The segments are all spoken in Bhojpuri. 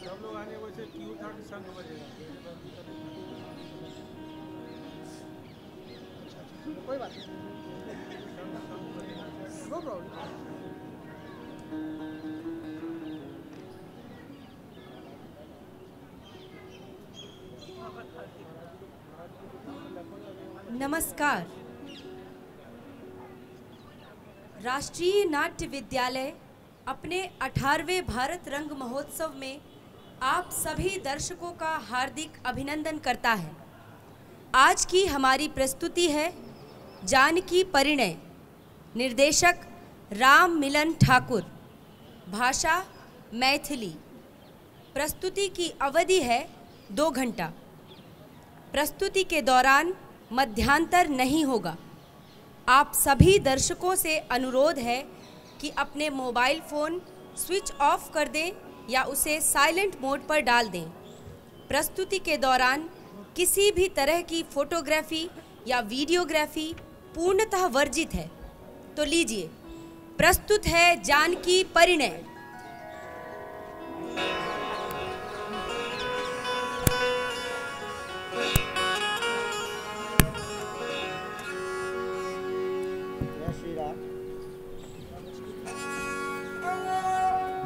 सब लोग आने को से क्यू था कि संग बजेगा। कोई बात नहीं, नो प्रॉब्लम। नमस्कार। राष्ट्रीय नाट्य विद्यालय अपने 18वें भारत रंग महोत्सव में आप सभी दर्शकों का हार्दिक अभिनंदन करता है। आज की हमारी प्रस्तुति है जानकी परिणय, निर्देशक राम मिलन ठाकुर, भाषा मैथिली। प्रस्तुति की अवधि है 2 घंटा। प्रस्तुति के दौरान मध्यांतर नहीं होगा। आप सभी दर्शकों से अनुरोध है कि अपने मोबाइल फ़ोन स्विच ऑफ कर दें या उसे साइलेंट मोड पर डाल दें। प्रस्तुति के दौरान किसी भी तरह की फोटोग्राफी या वीडियोग्राफी पूर्णतः वर्जित है। तो लीजिए, प्रस्तुत है जानकी परिणय।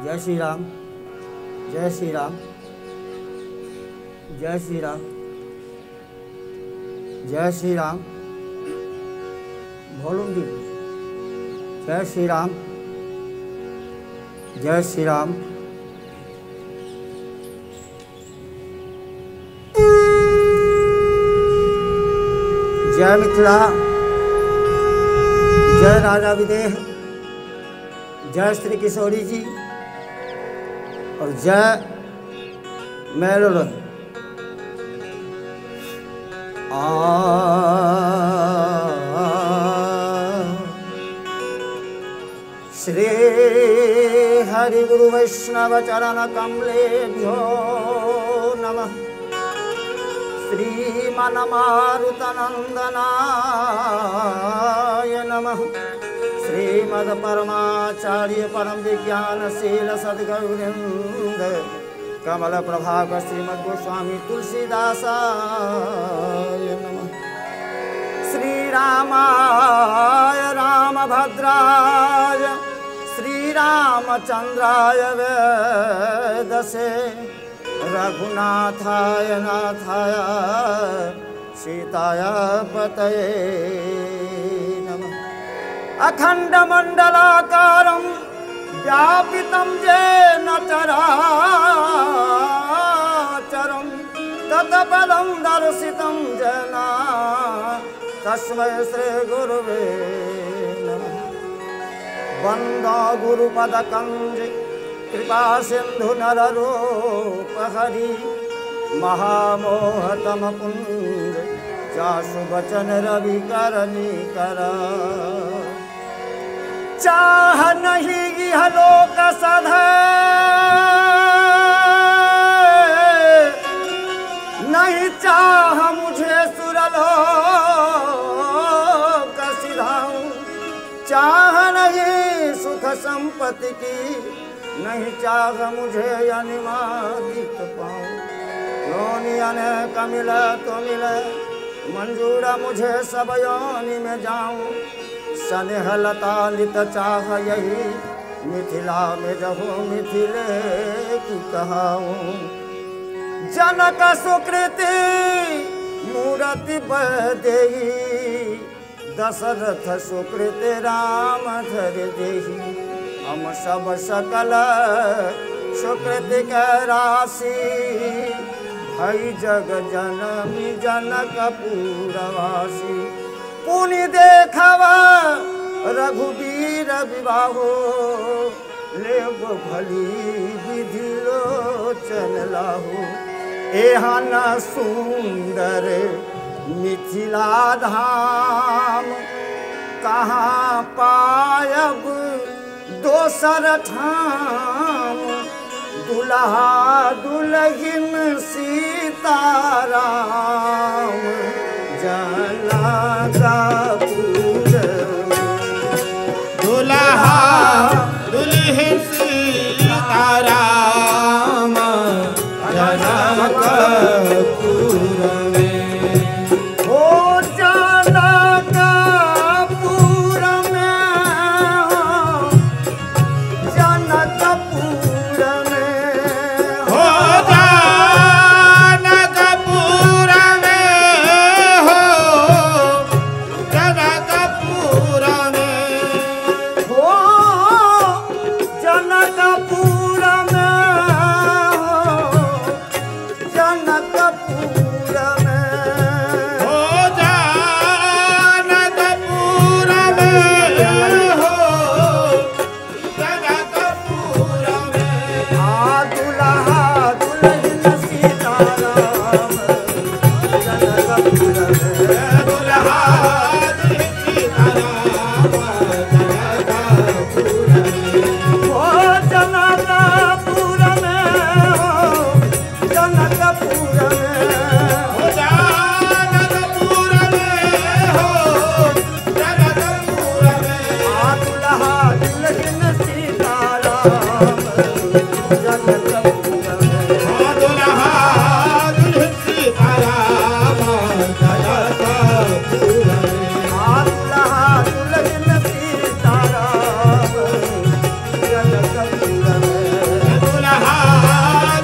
जय श्री राम, जय श्री राम, जय श्री राम, जय श्री राम। वॉल्यूम दीजिए। जय श्री राम, जय श्री राम। जय मिथिला, जय राजा विदेह, जय श्री किशोरी जी और जय मेलोड। श्री हरि गुरु वैष्णव चरण कमलेभ्यो नमः। श्रीमन मारुतनंदनाय नमः। श्रीमद परमाचार्य परम विज्ञानशील सद्गुरुवृंद कमल प्रभाकर श्रीमद गोस्वामी तुलसीदासाय नमः। श्री रामाय रामभद्राय श्री रामचंद्राय वेदसे रघुनाथाय नाथाय सीताय पतये नमः। अखंड मंडलाकारं व्यापितं येन चराचरं तत्पदं दर्शितं येन तस्मै श्री गुरुवे नमः। वन्दे गुरुपदकंज कृपा सिंधु नररूपहरि महामोहतमपुंज जासु वचन रवि करनीकर। चाह नहीं यह लोक सधै नहीं चाह मुझे सुरलोक सिधाऊं। चाह नहीं सुख संपत्ति की नहीं चाह मुझे अनिमादित पाऊं। योनि अनेक मिले तो मिले मंजूर मुझे सब योनि में जाऊं। स्नेह लता लित चाह यही मिथिला में रहो मिथिले की कहाऊं। जनक सुकृति मूर्ति बदेही दशरथ सुकृति राम धर देही। हम सब सकल सुकृति के राशि भई जग जनमी जनक पुरवासी। पुनि देखवा रघुबीर विवाहो लेब भली विधि लोचन लाहो। एहन सुंदर मिथिला धाम कहाँ पायब दोसर ठाम। दुल्हा दुल्हिन सीताराम जनकपुर। दुल्हा दुल्हिन दुल्हा दुल्हन सीताराम जनकपुर में दुल्हा दुल्हन सीताराम जनकपुर में दुल्हा दुल्हन सीताराम जनकपुर में दुल्हा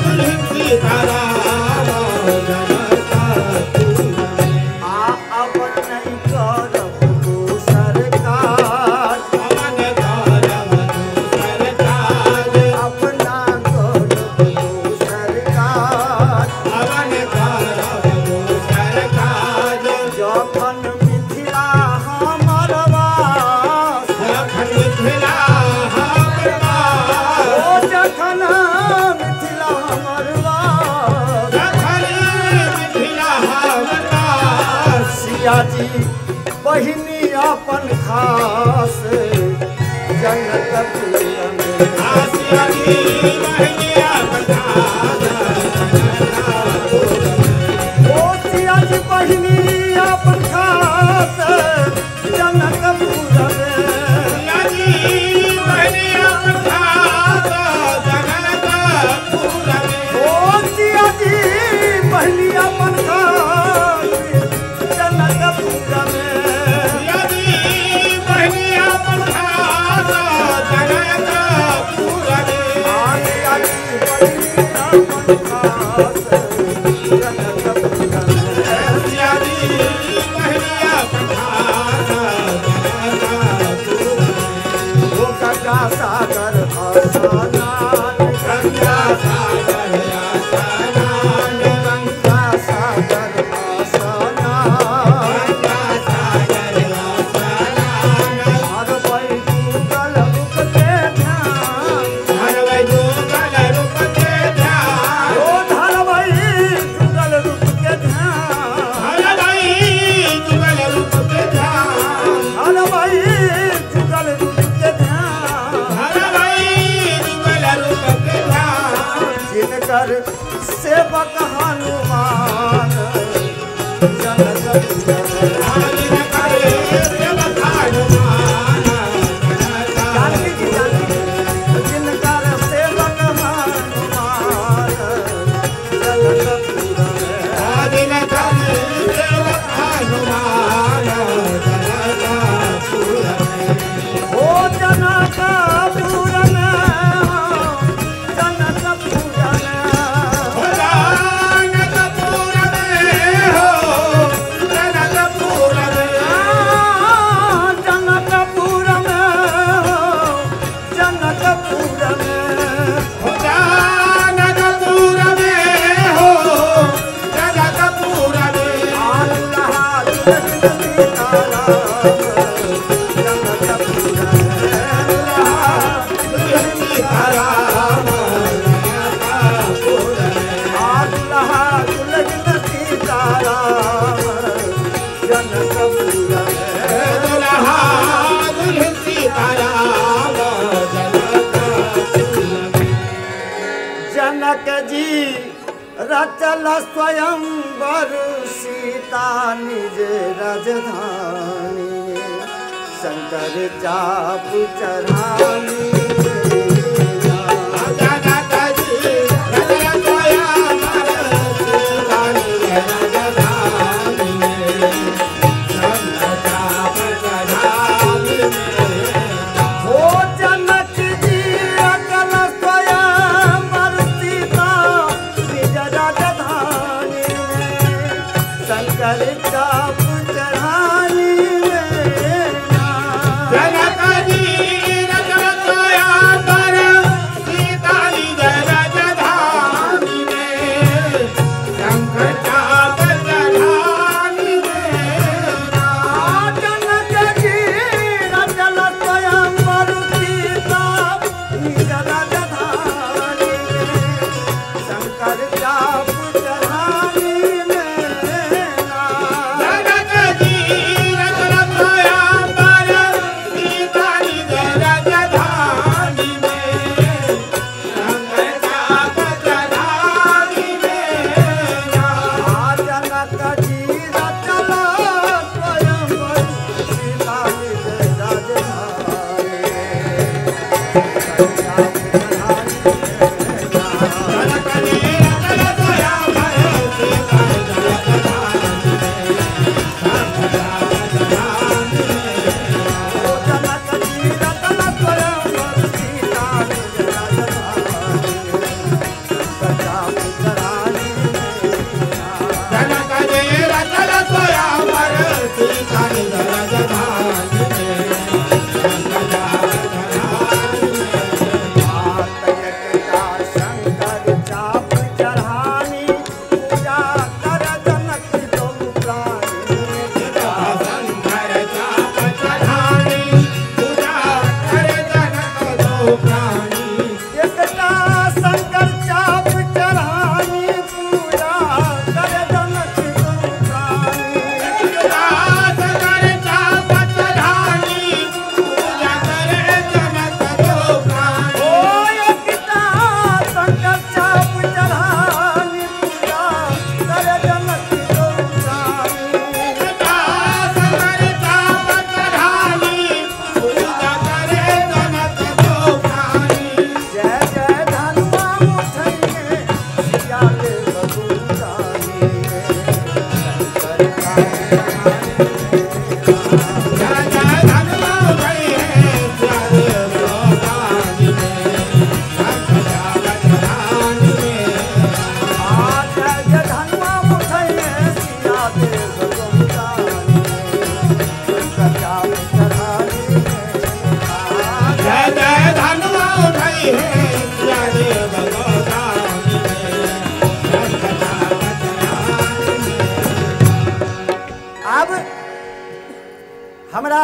दुल्हन सीताराम जनकपुर में अब नहीं करब दूसर काज अमन करब दूसर काज अपना करब दूसर काज अमन करब दूसर काज जखन मिथिला हमर वास जखन मिथिला हमर वास ओ जखन मिथिला हमर वास जखन मिथिला हमर वास सिया जी बहिनी अपन खास जनकपुर में आसिया की बहनिया बखान जनकपुर में ओ सिया जी बहिनी अपन खास जनकपुर में सिया जी बहनिया बखान जनकपुर में ओ सिया जी बहिनी अपन खास जनकपुर में सिया जी बहनिया बखान जनकपुर में सिया जी बहिनी अपन खास जनकपुर में सिया जी बहनिया बखान जनकपुर में ओ गंगा सागर आसानान गंगा सागर आसनान गंगा सागर आसानान गंगा सागर आसनान हर बैठल रुक के ध्यान हर वैदो गल रूप के ध्यान ओ धर बैठल रुक के ध्यान हर वै जुगल रूप के ध्यान हर बैठल रुक के ध्यान हर वै जुगल रूप के ध्यान जिनकर सेवक हनुमान जनकपुर में आदिन करे सेवक हनुमान जानकी जी जानकी जिनकर सेवक हनुमान जनकपुर में आदिन करे सेवक हनुमान जनकपुर में ओ जनकपुर में जनकपुर में जनकपुर में हो जनकपुर में जनकपुर में जनकपुर में जनकपुर में हो जनकपुर में दुल्हा दुल्हन सीताराम जनकपुर में दुल्हन सीताराम जनकपुर में दुल्हा दुल्हन सीताराम जनकपुर में दुल्हा दुल्हन सीताराम जनकपुर में जनक जी रचल स्वयंवर सीता निज राजधानी में शंकर चाप चढ़ानी जनक जी रचल स्वयंवर सीता निज राजधानी में शंकर चाप चढ़ानी में हो जनक जी रचल स्वयंवर सीता निज राजधानी में शंकर चाप चढ़ानी में जनक जी रचल प्राणी एकटा शंकर चाप चढ़ानी पूजा करे जनक दो प्राणी शंकर चाप चढ़ानी पूजा करे जनक दो प्राणी ओ एकटा शंकर चाप चढ़ानी पूजा करे जनक दो प्राणी शंकर चाप चढ़ानी पूजा करे जनक दो प्राणी जय जय धनुआ उठैये सिया के बबुरानी शंकर जय जय धनुआ उठई है प्यारे भगवानी शंकर चाप चढ़ानी जय जय धनुआ उठैये सिया के बबुरानी शंकर चाप चढ़ानी जय जय धनुआ उठई है प्यारे भगवानी शंकर चाप चढ़ानी अब हमरा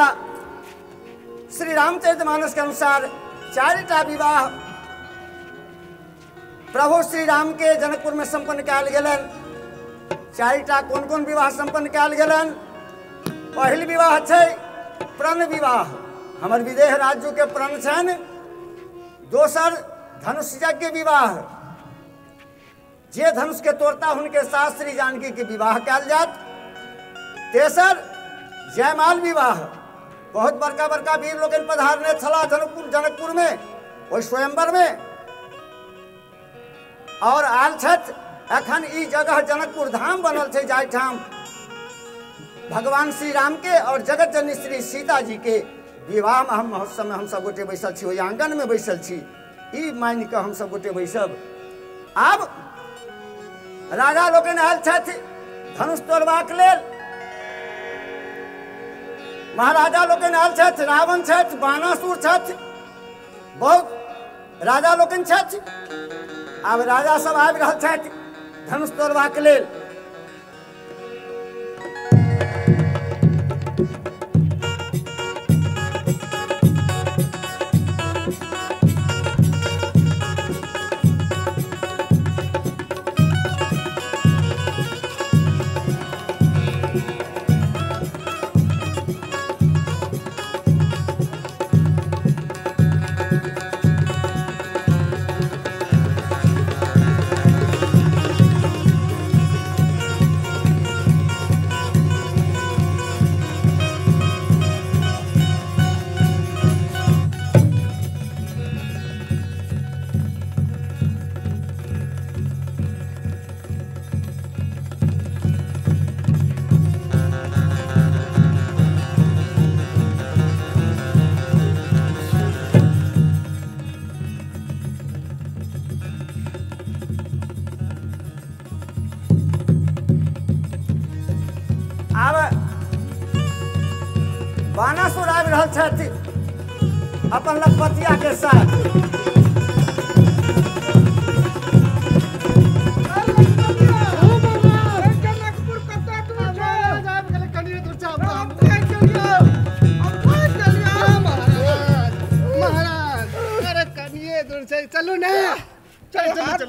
श्री रामचरितमानस के अनुसार 4टा विवाह प्रभु श्री राम के जनकपुर में संपन्न कयल गेलन। 4टा कोन कोन विवाह संपन्न कयल गेलन? पहिल विवाह छै प्रण विवाह, हमर विदेह राज्य के प्रण छनि। दोसर धनुष यज्ञ विवाह, जे धनुष के तोड़ता हुनके साथ श्री जानकी के विवाह कयल जात। तेसर जयमाल विवाह, बहुत बड़का बड़का वीर लोग पधारने छला जनकपुर में ओहि स्वयंवर में, और आयल छथि। एखन ई जगह जनकपुर धाम बनल छै, जाहिठाम भगवान श्री राम के और जगत जननी श्री सीता जी के विवाह में महोत्सव में हम सब गोटे बैसल छी, ओहि आंगन में बैसल छी। ई मानि कऽ हम सब गोटे बैसब। आब राजा लोकनि आयल छथि धनुष तोड़बाक लेल। महाराजा लोकनि आयल छथि, रावण छथि, बानासुर छथि, बहुत राजा लोकनि छथि। आब राजा सब आबि रहल छथि धनुष तोड़बाक लेल। आब बानासुर आबि रहल छथि अपन लखपतिया के साथ। जनकपुर कतऽ दूर छै? जाब गेलै कनिये दूर छै। अब कहि चलियो, अब कहि चलियो महाराज। अरे कनिये दूर छै, चलू ने। चल चल चल।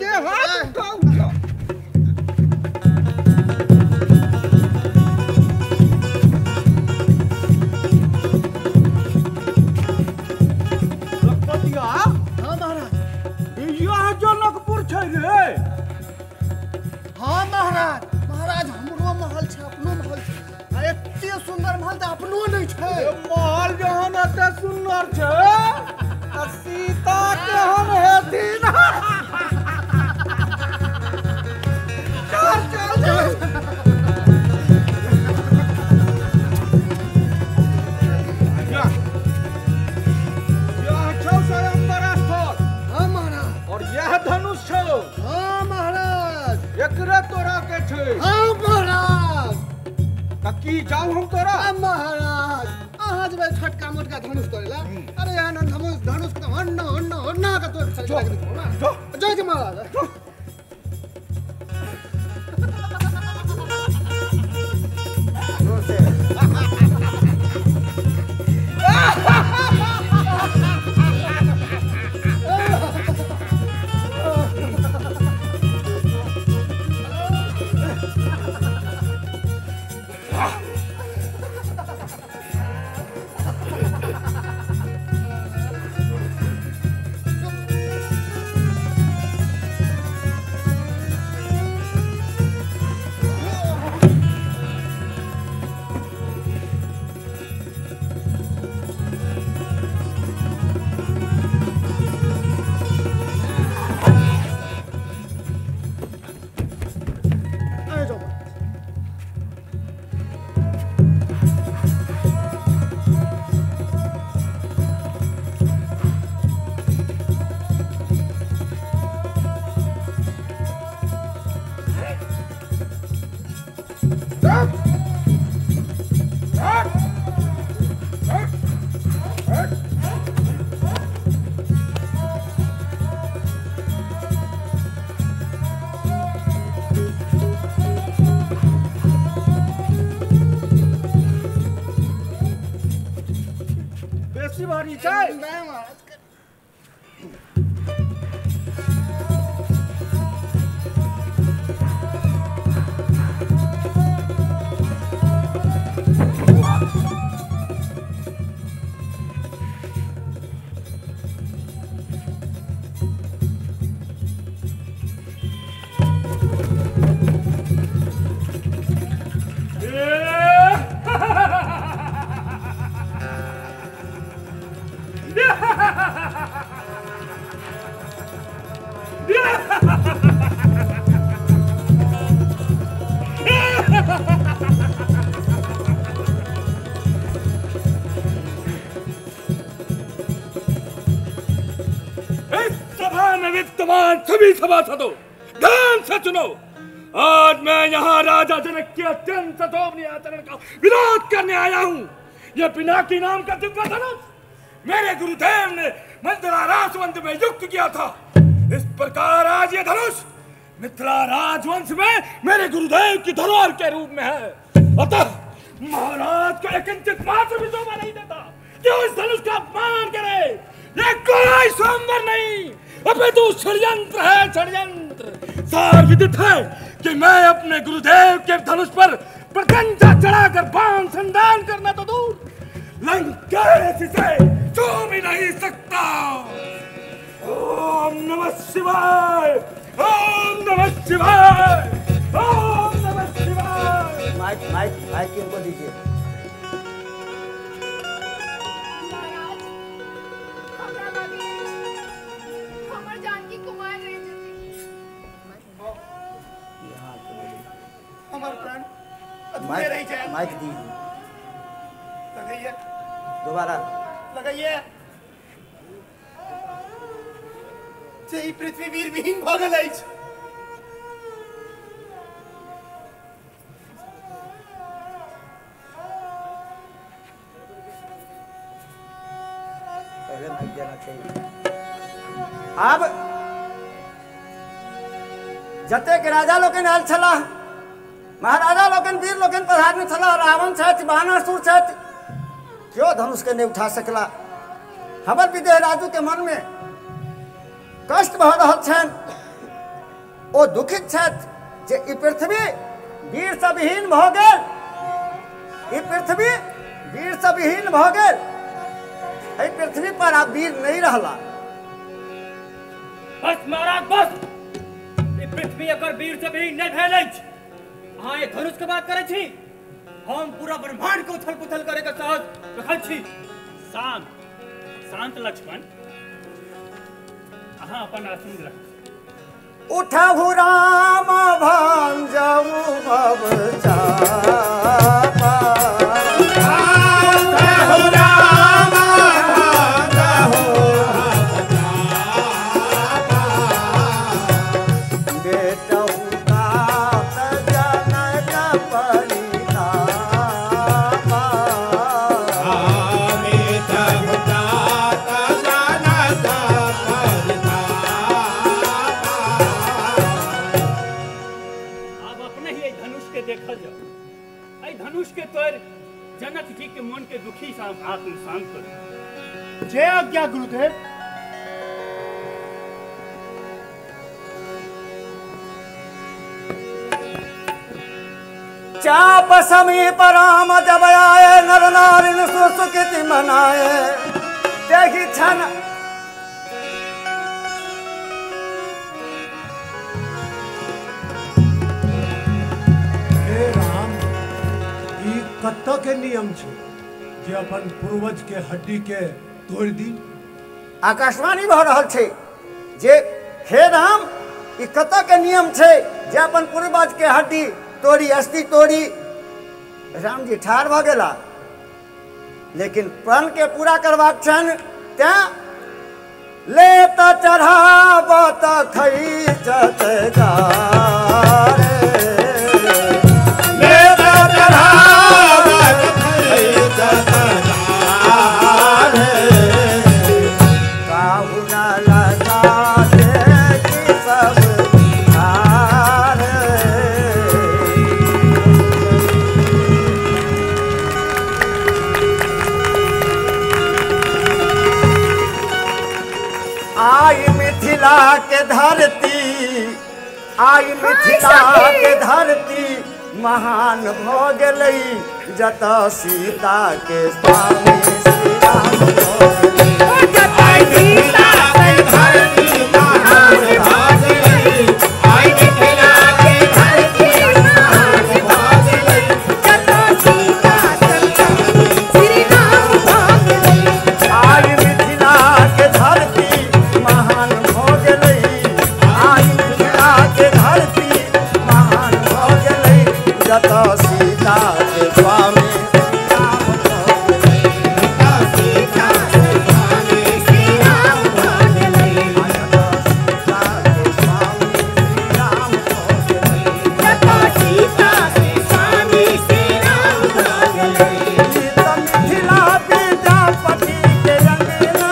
जनकपुर छै रे? हाँ महाराज, महाराज हमरो महल छै, अपनो महल छै। आ एते सुंदर महल तऽ अपनो नहीं छै। महल जहन एते सुंदर छै तऽ सीता केहन हेथिन? चल चल चल। धनुष छो? हाँ महाराज। एकरे तोरा के छै? हाँ महाराज। की जाऊ हम तोरा? हाँ महाराज, अहाँ जब छोटका मोटका धनुष तोड़ेला, अरे यहाँ धनुष के हन्ना हन्ना हन्ना का तोड़ चल जय जय महाराज। बारी चाय नहीं महाराज विद्यमान सभी सभासदों ध्यान से सुनो। आज मैं यहाँ राजा जनक के अत्यंत शोभनीय आचरण का विरोध करने आया हूँ। यह पिनाकी नाम का दिव्य धनुष मेरे गुरुदेव ने मिथिला राजवंश में युक्त किया था। इस प्रकार आज ये धनुष मिथिला राजवंश में मेरे गुरुदेव की धरोहर के रूप में है। अतः महाराज को एक किंचित मात्र भी शोभा नहीं देता कि उस धनुष का अपमान करे। ये कोई स्वयंवर नहीं अपितु षड्यंत्र है, षड्यंत्र। सार विदित है कि मैं अपने गुरुदेव के धनुष पर प्रकंचा चढ़ाकर बाण संधान करना तो दूर लंकेश से छू भी नहीं सकता। ओम नमः शिवाय, ओम नमः शिवाय, ओम नमः शिवाय। माइक माइक माइक इनको दीजिए। माइक दीजिए। लगाइए दोबारा लगाइए। जय पृथ्वी वीर विहीन भ गेल अछि। पहले माइक देना चाहिए। अब जतेक राजा लोकनि आयल छलाह, महाराजा लोकनि वीर लोकनि पधारने छलाह। रावण छथि, बानासुर छथि, क्यों धनुष के नहीं उठा सकला। हमर विदेह राजू के मन में कष्ट भ रहल छनि। ओ दुखित छथि जे ई पृथ्वी वीर से विहीन भ गेल। ई पृथ्वी वीर से विहीन भ गेल। एहि पृथ्वी पर आब वीर नहीं रहला। बस महाराज बस। ई पृथ्वी अगर वीर से विहीन नहीं भेल अछि, अहाँ ये धनुष के बात करै छी। हम पूरा ब्रह्मांड को उथल पुथल करे के साहस रखल छी। शांत शांत लक्ष्मण, अहाँ अपन आसन रख। उठहु राम भांजऊ भव चापा। उठहु राम भांजऊ भव चापा। बेटहु तात जनक परितापा। बेटहु तात जनक परितापा। अब अपने ही धनुष के देखल जाओ। आई धनुष के तोर जनक जी के मन के दुखी आत्म शांत करो। जय आज्ञा गुरुदेव। चाप समीप राम जब आए, नर नारिन सुसुकिति मनाए। देखी छन हे राम, ई कत्ता के नियम छे जे अपन पूर्वज के हड्डी के तोड़ दी। आकाशवाणी भ रहल छै जे हे राम, ई कतऽ के नियम छै जे अपन पूर्वज के हड्डी तोड़ी, अस्थि तोड़ी। राम जी ठाढ़ भ गेला, लेकिन प्रण के पूरा करबाक छनि। तें ले त चढ़ाब त खैचत गारे। ले त चढ़ाब त खैचत गारे। काहू न लगा दे कि सब हारे। आई मिथिला के धरती, आई मिथिला के धरती महान भ गेलै जत सीता के स्वामी श्री राम भ गेलै। आई मिथिला के धरती महान भ गेलै, आई मिथिला के धरती महान भ गेलै जत सीता के स्वामी श्री राम भ गेलै। आई मिथिला के धरती महान भ गेलै, आई मिथिला के धरती महान भ गेलै जत सीता के स्वामी श्री राम भ गेलै। जत सीता के स्वामी श्री राम भ गेलै, जत सीता के स्वामी श्री राम भ गेलै। जत सीता विद्यापति के अंगना,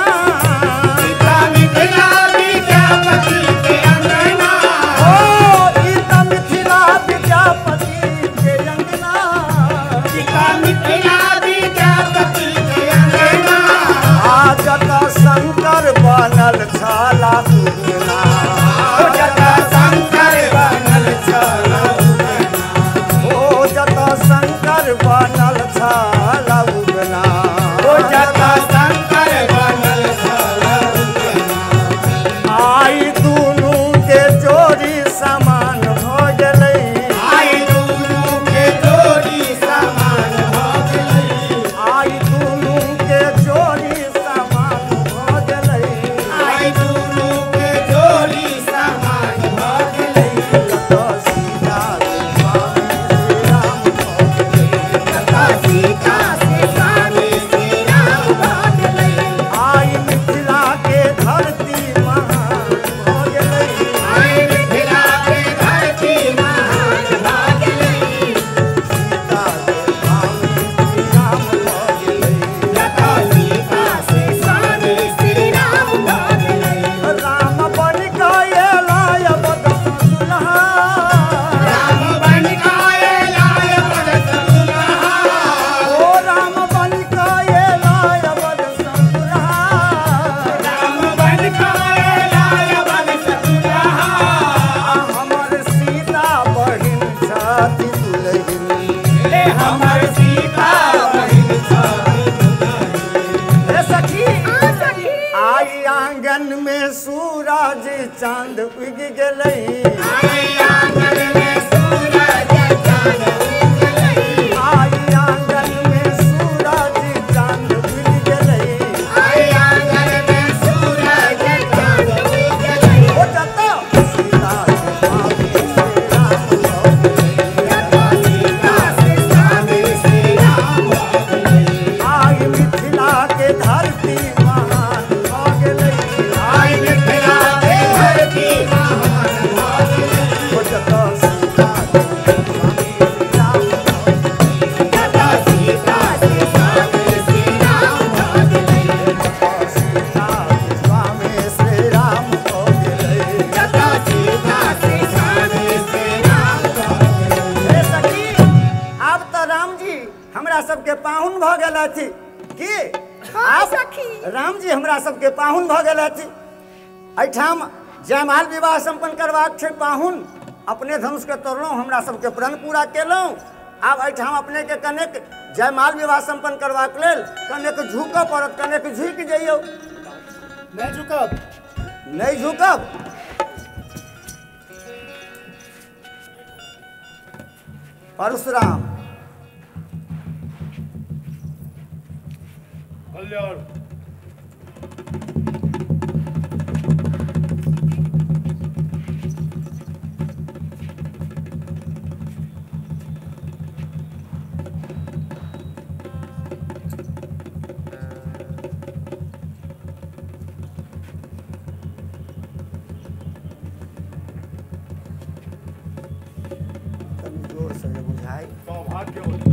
ई त मिथिला विद्यापति के अंगना, सीता मिथिला विद्यापति के अंगना, आ जत शंकर बनल छला उगना, जत शंकर बनल छल उगना, ओ जत शंकर बनल छला उगना, जत शंकर बनल छल उगना, आई दुनू के जोड़ी समान भ गेलै, आई दुनू के जोड़ी समान भ गेलै, आई दुनू के जोड़ी समान भ गेलै, आई दुनू के जोड़ी समान भ गेलै, जत सीता के स्वामी श्री राम भ गेलै। जत सीता के स्वामी श्री राम भ गेलै, आई मिथिला के धरती महान भ गेलै, आई मिथिला के धरती महान भ गेलै, सीता के स्वामी श्री राम भ गेलै। जत सीता के स्वामी श्री राम भ गेलै, राम बन कऽ अयलाय बदन दुल्हा, राम बन कऽ अयलाय बदन दुल्हा, ओ राम बन कऽ अयलाय बदन दुल्हा, राम बन कऽ अयलाय बदन दुल्हा, आ हमर सीता बहिन छथि दुलहिन। हे हमर सीता बहिन छथि दुलहिन। हे सखी आई आंगन में सूरज चांद उग गेलै, आई आंगन में सूरज चाँद उग गेलै, आई आंगन में सूरज चांद उग गेलै, आई आंगन में सूरज चाँद उग गेलै, ओ जत सीता के स्वामी श्री राम भ गेलै। जत सीता के स्वामी श्री राम भ गेलै, आई मिथिला के धरती महान भ गेलै, आई मिथिला के धरती महान भ गेलै, ओ जत सीता के स्वामी श्री राम भ गेलै, जत सीता के स्वामी श्री राम भ गेलै, जत सीता के स्वामी श्री राम भ गेलै। जत सीता के स्वामी श्री राम भ गेलै। हे सखी, आब तऽ राम जी हमरा सबके पाहुन भ गेल अथि की? आब राम जी हमरा सबके पाहुन भ गेल अथि। एहिठाम जयमाल विवाह संपन्न करबाक छै। पाहुन अपने धनुष के तोड़लहुँ, हमरा सबके प्रण पूरा केलहुँ। आब एहिठाम अपने के कनेक जयमाल विवाह संपन्न करबाक लेल कनेक झुकऽ पड़त, कनेक झुकि जइयौ। नहीं झुकब। नहीं झुकब? परशुराम कल्याण कनि जोर से बुझाई। सौभाग्य होती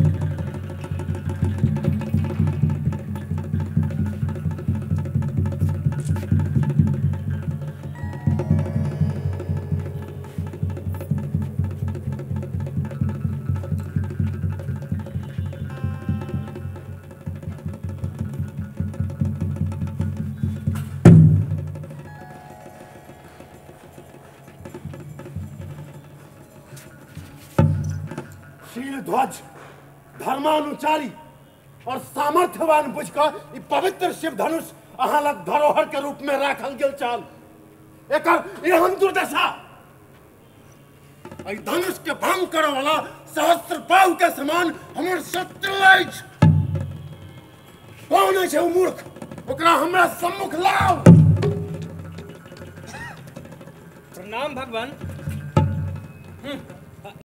वीर ध्वज धर्मानुचारी और सामर्थ्यवान बुझकर ई पवित्र शिव धनुष अहाँ लग धरोहर के रूप में राखल गेल छल। एकर एहन दुर्दशा एहि धनुष के भंग करे वाला सहस्त्र पाव के समान हमर शत्रु अछि। कौन है मूर्ख, ओकरा हमरा सम्मुख लाओ। प्रणाम भगवान।